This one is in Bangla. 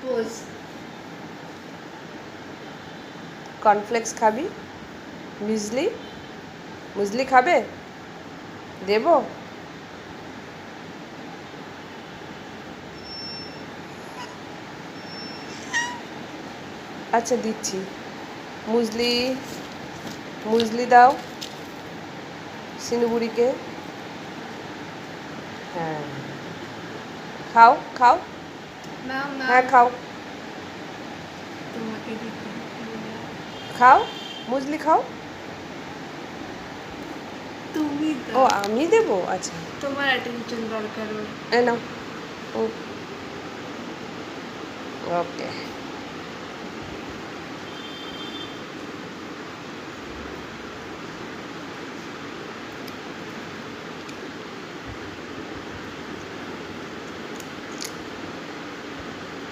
পোজ। কর্নফ্লেক্স খাবি? মুসলি? মুসলি খাবে? দেবো? আচ্ছা দিচ্ছি। মুসলি মুসলি দাও সিনুবুড়িকে। হ্যাঁ খাও খাও। নাও নাও। হ্যাঁ খাও তোমাকে দিতে। খাও মুসলি খাও। তুমি ও দাও। আমি দেবো? আচ্ছা তোমার অ্যাটেনশন দরকার ওর। এ নাও। ওকে